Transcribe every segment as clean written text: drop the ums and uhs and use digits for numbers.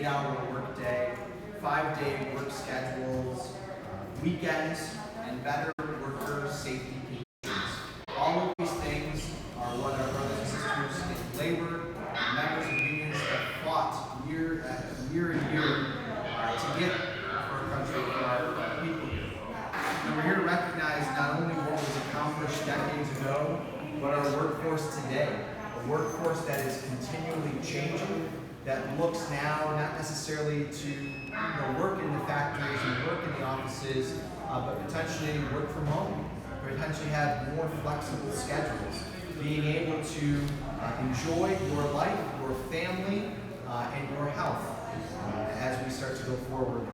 8-hour workday, 5-day work schedules, weekends, and better worker safety conditions. All of these things are what our brothers and sisters in labor and members of unions have fought year and year to get for our country, for our people here. And we're here to recognize not only what was accomplished decades ago, but our workforce today. A workforce that is continually changing, that looks now not necessarily to work in the factories and work in the offices, but potentially work from home, potentially have more flexible schedules, being able to enjoy your life, your family, and your health as we start to go forward.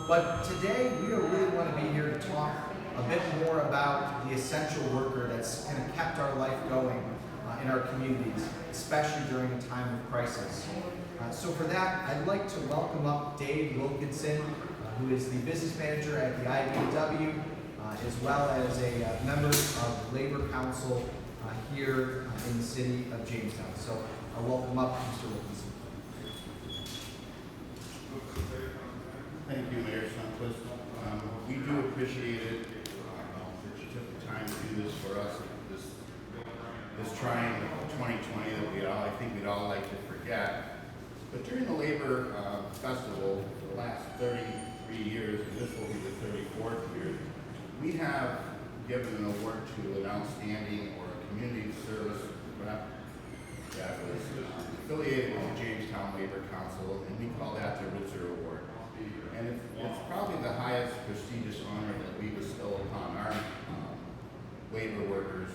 But today, we really want to be here to talk a bit more about the essential worker that's kind of kept our life going in our communities, especially during a time of crisis. So for that, I'd like to welcome up Dave Wilkinson, who is the business manager at the IBEW, as well as a member of the Labor Council here in the city of Jamestown. So I'll welcome up Mr. Wilkinson. Thank you, Mayor Sundquist. We do appreciate it that you took the time to do this for us. This trying 2020 that I think we'd all like to forget. But during the Labor Festival for the last 33 years, and this will be the 34th year, we have given an award to an outstanding or a community service rep that was affiliated with the Jamestown Labor Council, and we call that the Ritzer Award. And it's probably the highest prestigious honor that we bestow upon our labor workers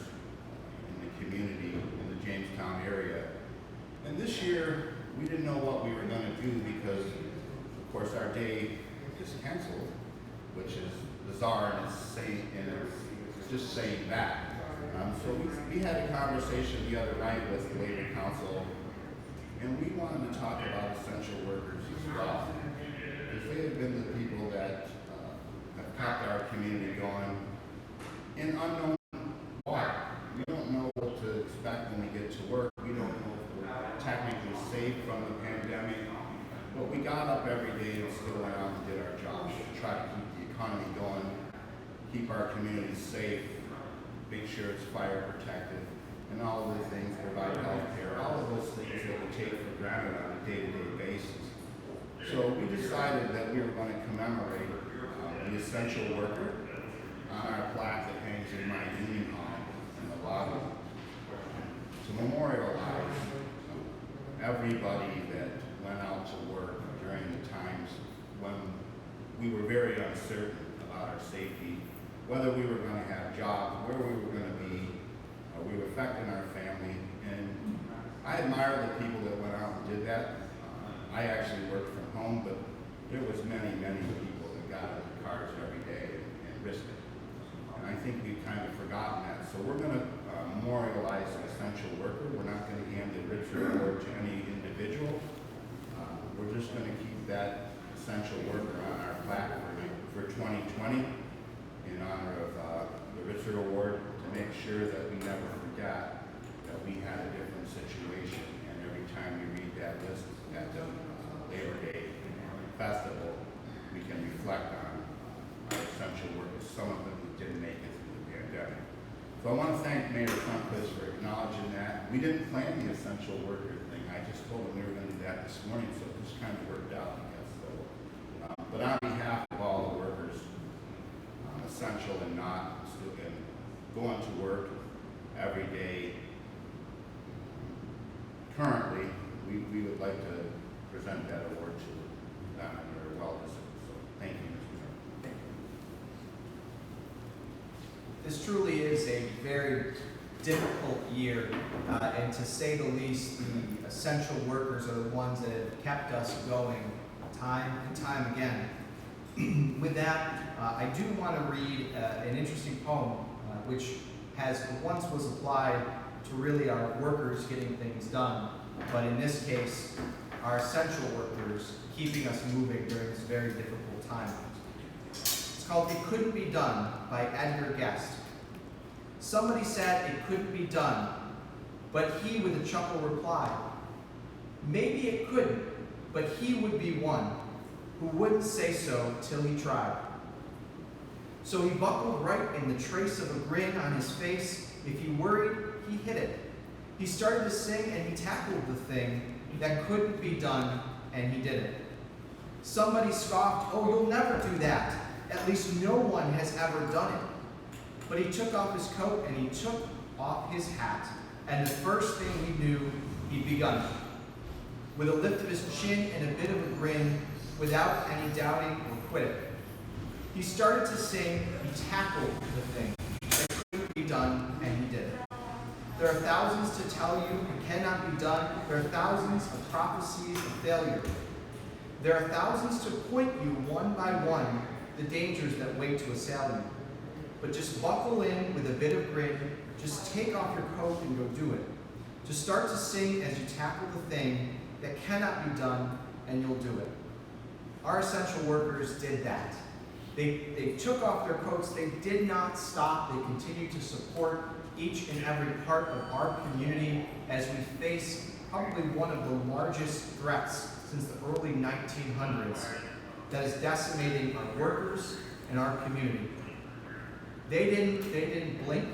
in the community in the Jamestown area. And this year, we didn't know what we were going to do because, of course, our day is canceled, which is bizarre, and it's just saying that. So we had a conversation the other night with the Labor Council, and we wanted to talk about essential workers as well. Because they have been the people that have kept our community going in unknown water. We don't know what to expect when we get to work. We don't know if we're technically safe from the pandemic. But we got up every day and still went out and did our jobs to try to keep the economy going, keep our community safe, make sure it's fire protected, and all of the things, provide health care, all of those things that we take for granted on a day-to-day basis. So we decided that we were going to commemorate the essential worker on our plaque that hangs in my union hall in the lobby to memorialize everybody that went out to work during the times when we were very uncertain about our safety, whether we were going to have jobs, where we were going to be, we were affecting our family. And I admire the people that went out and did that. I actually worked from home, but there was many people that got out of the cars every day and risked it. And I think we've kind of forgotten that. So we're going to memorialize an essential worker. We're not going to hand the Ritzer Award to any individual. We're just going to keep that essential worker on our plaque for 2020 in honor of the Ritzer Award, to make sure that we never forget that we had a different situation. And every time we read that list at the Labor Day Festival, we can reflect on our essential workers, some of them who didn't make it through the pandemic. So I want to thank Mayor Sundquist for acknowledging that. We didn't plan the essential worker thing. I just told him we were going to do that this morning, so it just kind of worked out, I guess. So, but on behalf of all the workers, essential and not, and going to work every day, currently, we would like to present that award to them, and they're well deserved. So thank you, Mr. Chairman. This truly is a very difficult year, and to say the least, the essential workers are the ones that have kept us going time and time again. With that, I do want to read an interesting poem, which once was applied to really our workers getting things done, but in this case, our essential workers keeping us moving during this very difficult time. It's called "It Couldn't Be Done" by Edgar Guest. Somebody said it couldn't be done, but he with a chuckle replied, Maybe it couldn't, but he would be one who wouldn't say so till he tried. So he buckled right in the trace of a grin on his face. If he worried, he hid it. He started to sing and he tackled the thing that couldn't be done, and he did it. Somebody scoffed, "Oh, you'll never do that. At least no one has ever done it." But he took off his coat and he took off his hat, and the first thing he knew, he'd begun it. With a lift of his chin and a bit of a grin, without any doubting or quitting, he started to sing. He tackled the thing that couldn't be done, and he did it. There are thousands to tell you it cannot be done. There are thousands of prophecies of failure. There are thousands to point you one by one the dangers that wait to assail you. But just buckle in with a bit of grin. Just take off your coat and go do it. Just start to sing as you tackle the thing that cannot be done, and you'll do it. Our essential workers did that. They took off their coats. They did not stop. They continued to support each and every part of our community as we face probably one of the largest threats since the early 1900s that is decimating our workers and our community. They didn't blink.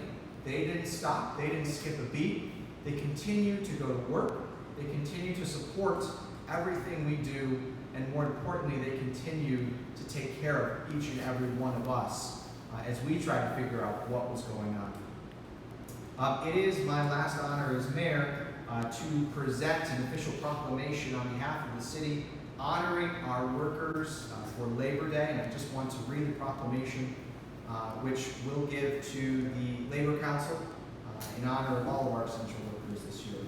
They didn't stop. They didn't skip a beat. They continue to go to work. They continue to support everything we do, and more importantly, they continue to take care of each and every one of us as we try to figure out what was going on. It is my last honor as mayor to present an official proclamation on behalf of the city honoring our workers for Labor Day, and I just want to read the proclamation which we'll give to the Labor Council in honor of all of our essential workers this year.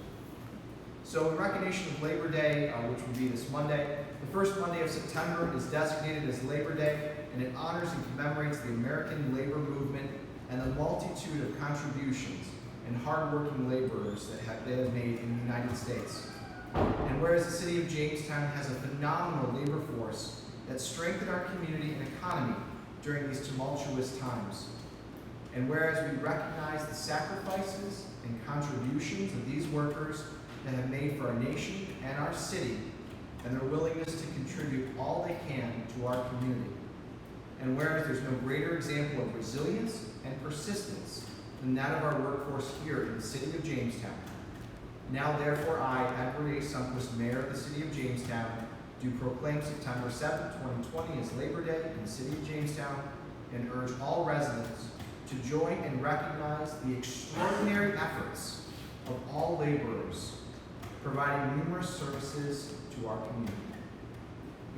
So in recognition of Labor Day, which will be this Monday, the first Monday of September is designated as Labor Day, and it honors and commemorates the American labor movement and the multitude of contributions and hardworking laborers that they have made in the United States. And whereas the city of Jamestown has a phenomenal labor force that strengthened our community and economy during these tumultuous times, and whereas we recognize the sacrifices and contributions of these workers that have made for our nation and our city, and their willingness to contribute all they can to our community, and whereas there's no greater example of resilience and persistence than that of our workforce here in the city of Jamestown. Now therefore I, Edward A. Sundquist, Mayor of the City of Jamestown, do proclaim September 7th, 2020 as Labor Day in the City of Jamestown, and urge all residents to join and recognize the extraordinary efforts of all laborers providing numerous services to our community.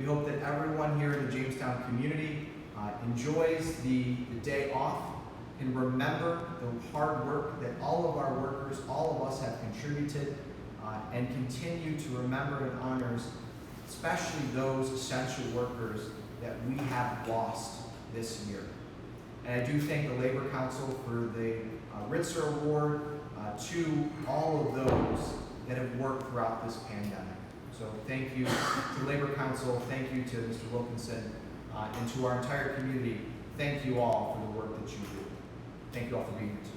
We hope that everyone here in the Jamestown community enjoys the day off and remember the hard work that all of our workers, all of us have contributed, and continue to remember and honor especially those essential workers that we have lost this year. And I do thank the Labor Council for the Ritzer Award to all of those that have worked throughout this pandemic. So thank you to Labor Council, thank you to Mr. Wilkinson, and to our entire community. Thank you all for the work that you do. Thank you all for being here today.